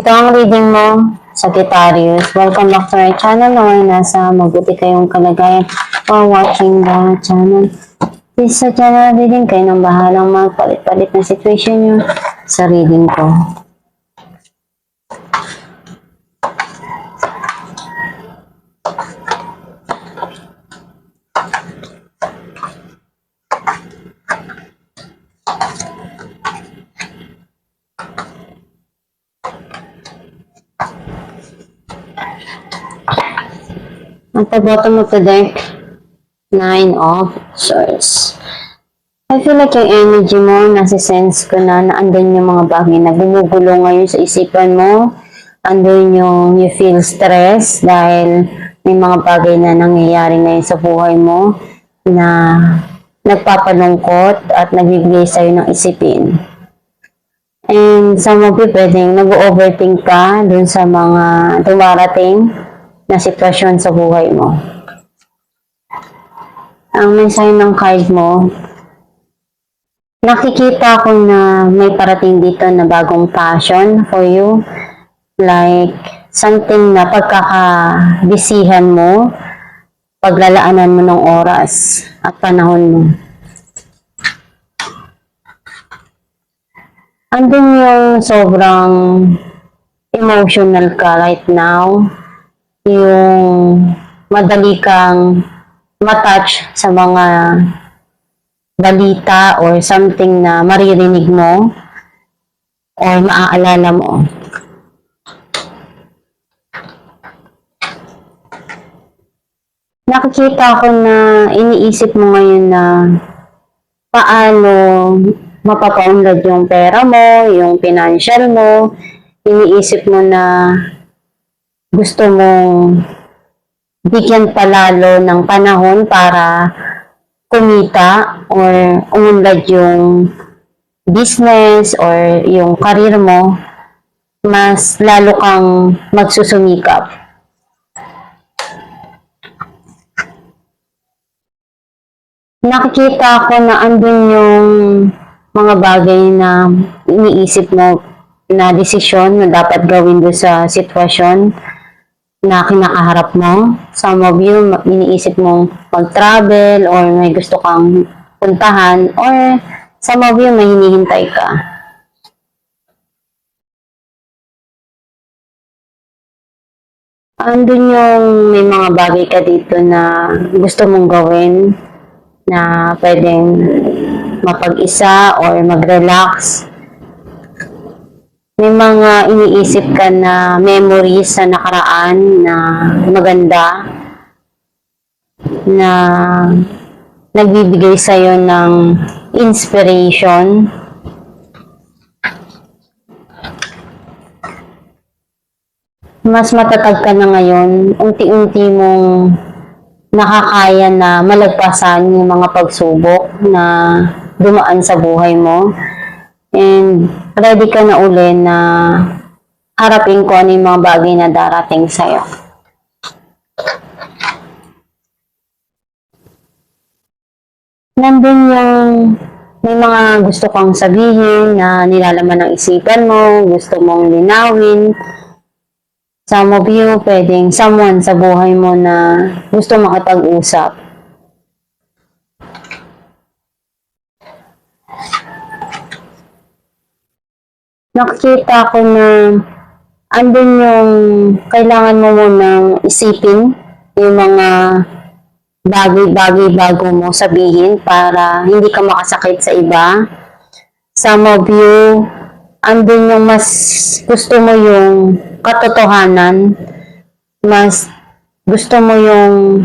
Ito ang reading mo, Sagittarius. Welcome back to my channel. Naway nasa mabuti kayong kalagayan while watching the channel. This sa channel reading, kayo nang bahalang magpalit-palit na situation nyo sa reading ko. At the bottom of the deck, 9 of Swords. I feel like yung energy mo, nasi-sense ko na andun yung mga bagay na bumugulo ngayon sa isipan mo. Andun yung you feel stress dahil may mga bagay na nangyayari ngayon sa buhay mo na nagpapalungkot at nagbibigay sa'yo ng isipin. And some of you pwedeng nag-overthink ka dun sa mga dumarating na sitwasyon sa buhay mo. Ang mensahe ng card mo, nakikita ko na may parating dito na bagong passion for you. Like, something na pagkakabisihan mo, paglalaanan mo ng oras at panahon mo. Andun yung sobrang emotional ka right now. Yung madali kang matouch sa mga balita or something na maririnig mo or maaalala mo. Nakikita ko na iniisip mo ngayon na paano mapapaunlad yung pera mo, yung financial mo. Iniisip mo na gusto mong bigyan palalo ng panahon para kumita or umunlad yung business or yung career mo, mas lalo kang magsusumikap. Nakikita ko na andun yung mga bagay na iniisip mo na desisyon na dapat gawin doon sa sitwasyon na kinakaharap mo. Some of you, iniisip mong mag-travel or may gusto kang puntahan or some of you, may hinihintay ka. Andun yung may mga bagay ka dito na gusto mong gawin na pwedeng mapag-isa or mag-relax. May mga iniisip ka na memories sa nakaraan na maganda na nagbibigay sa'yo ng inspiration. Mas matatag ka na ngayon, unti-unti mong nakakaya na malagpasan yung mga pagsubok na dumaan sa buhay mo. And ready ka na uli na harapin ko ano yung mga bagay na darating sa'yo. Nandun yung may mga gusto kang sabihin na nilalaman ng isipan mo, gusto mong linawin. Some of you, pwedeng someone sa buhay mo na gusto makipag-usap. Nakikita ko na andun yung kailangan mo munang isipin yung mga bagay-bagay bago mo sabihin para hindi ka makasakit sa iba. Some of you, andun yung mas gusto mo yung katotohanan, mas gusto mo yung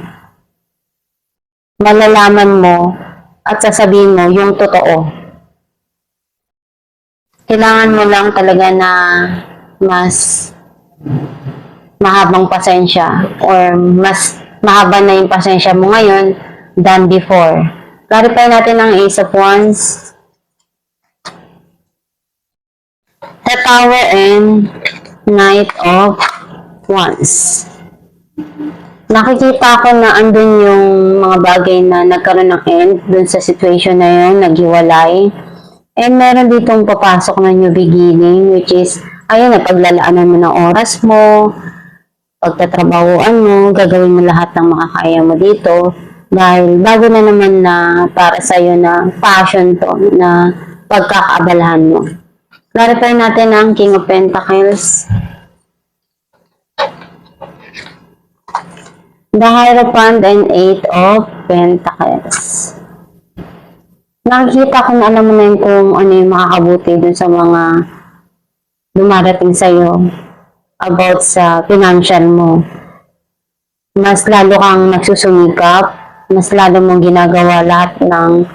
malalaman mo at sasabihin mo yung totoo. Kailangan mo lang talaga na mas mahabang pasensya or mas mahaba na yung pasensya mo ngayon than before. Clarify natin ang Ace of Wands, the Tower, and Knight of Wands. Nakikita ko na andun yung mga bagay na nagkaroon ng end dun sa situation na yun, naghiwalay. And meron ditong papasok na new beginning, which is ayun na, paglalaanan mo ng oras mo, pagtatrabahuan mo, gagawin mo lahat ng makakaya mo dito. Dahil bago na naman na para sa'yo na passion to, na pagkakaabalahan mo. Clarify natin ang King of Pentacles, the Hierophant, and Eight of Pentacles. Nakikita ko na alam mo na yun kung ano yung makakabuti dun sa mga dumarating sa'yo about sa financial mo. Mas lalo kang nagsusumikap, mas lalo mong ginagawa lahat ng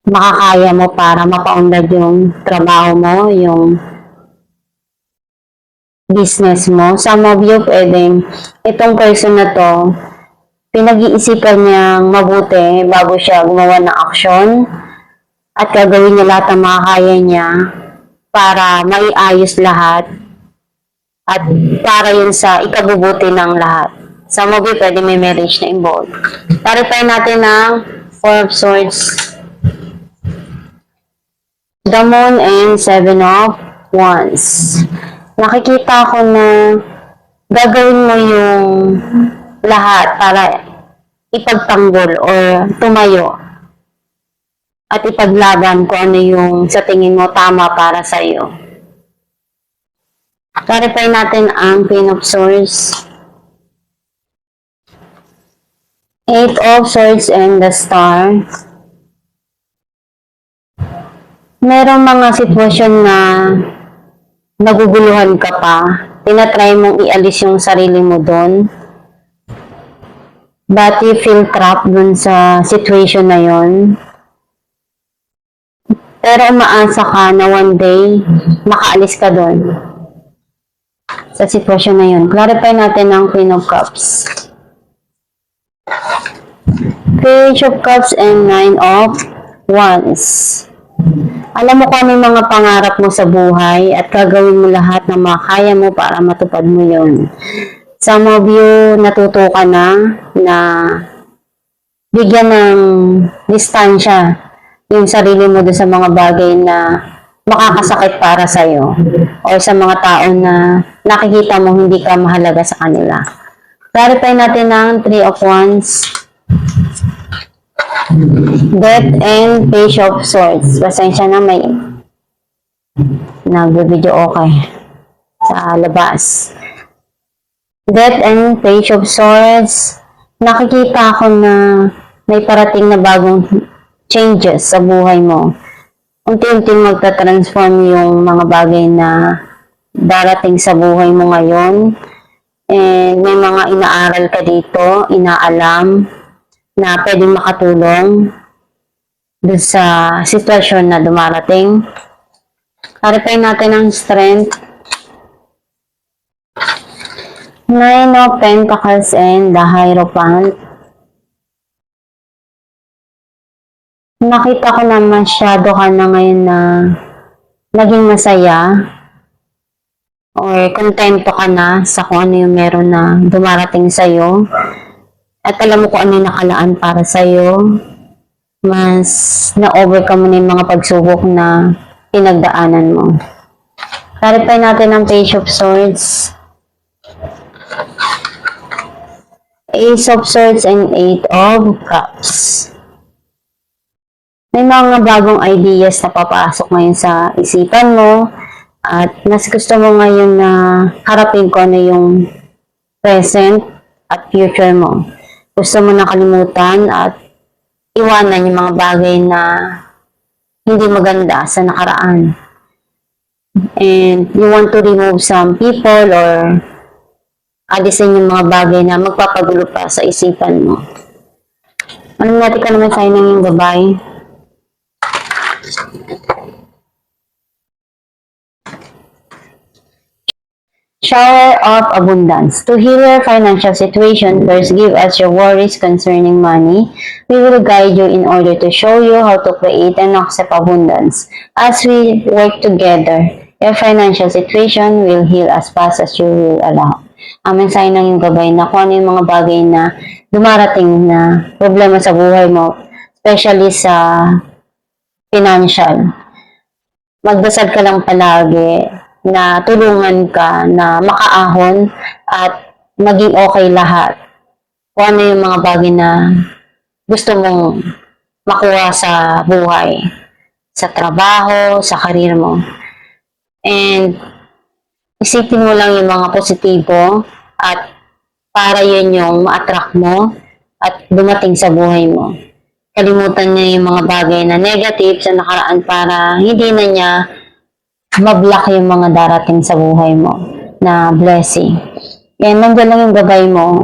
makakaya mo para mapaunlad yung trabaho mo, yung business mo. Some of you, pwedeng itong person na to, pinag-iisipan niyang mabuti bago siya gumawa ng aksyon at gagawin niya lahat ng makakaya niya para maiayos lahat at para yun sa ikabubuti ng lahat. Some of you, pwede may marriage na involved. Clarify natin ang Four of Swords, the Moon, and Seven of Wands. Nakikita ko na gagawin mo yung lahat para ipagtanggol or tumayo at ipaglaban kung ano yung sa tingin mo tama para sa iyo. Clarify natin ang Queen of Swords, Eight of Swords, and the Star. Merong mga sitwasyon na naguguluhan ka pa, tinatry mong ialis yung sarili mo doon, but you feel trapped dun sa situation na yon. Pero umaasa ka na one day, makaalis ka doon sa sitwasyon na yon. Clarify natin ang Queen of Cups, Page of Cups, and Nine of Wands. Alam mo kung ano yung mga pangarap mo sa buhay at gagawin mo lahat ng makakaya mo para matupad mo yun. Some of you, natuto ka na bigyan ng distansya yung sarili mo doon sa mga bagay na makakasakit para sa'yo o sa mga tao na nakikita mo hindi ka mahalaga sa kanila. Clarify natin ang Three of Wands, Death, and Page of Swords. Pasensya na, may nag-video okay sa labas. Death and Page of Swords. Nakikita ko na may parating na bagong changes sa buhay mo. Unti-unting magta-transform yung mga bagay na darating sa buhay mo ngayon. And may mga inaaral ka dito, inaalam na pwedeng makatulong doon sa sitwasyon na dumarating. Clarify natin ang Strength, Nine of Pentacles, and the Hierophant. Nakita ko na masyado ka na ngayon na naging masaya or kontento ka na sa kung ano yung meron na dumarating sa'yo. At alam mo kung ano yung nakalaan para sa'yo. Mas na-overcome mo na yung mga pagsubok na pinagdaanan mo. Clarify natin ang Page of Swords, Ace of Swords, and Eight of Cups. May mga bagong ideas na papasok ngayon sa isipan mo at mas gusto mo ngayon na harapin ko ano yung present at future mo. Gusto mo nakalimutan at iwanan yung mga bagay na hindi maganda sa nakaraan. And you want to remove some people or alisin yung mga bagay na magpapagulo pa sa isipan mo. Alam natin ka naman sa'yo ng yung gabay. Shower of abundance. To heal your financial situation, first give us your worries concerning money. We will guide you in order to show you how to create and accept abundance. As we work together, your financial situation will heal as fast as you will allow. Amen sa'yo ng yung gabay na kung ano yung mga bagay na dumarating na problema sa buhay mo, especially sa financial. magdasal ka lang palagi na tulungan ka na makaahon at maging okay lahat. Kung ano yung mga bagay na gusto mong makuha sa buhay, sa trabaho, sa karir mo. And isipin mo lang yung mga positibo at para yun yung ma-attract mo at dumating sa buhay mo. Kalimutan niya yung mga bagay na negative sa nakaraan para hindi na niya mablock yung mga darating sa buhay mo na blessing. Yan, nandiyan lang yung gabay mo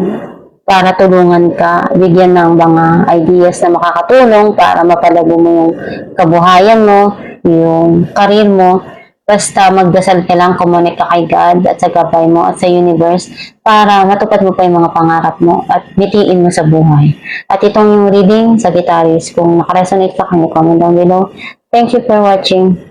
para tulungan ka, bigyan ng mga ideas na makakatulong para mapalago mo yung kabuhayan mo, yung karir mo. Basta magdasal ka lang, kumunik ka kay God at sa gabay mo at sa universe para matupad mo pa yung mga pangarap mo at bitiin mo sa buhay. At itong yung reading, Sagittarius, kung nakaresonate ka, comment down below. Thank you for watching.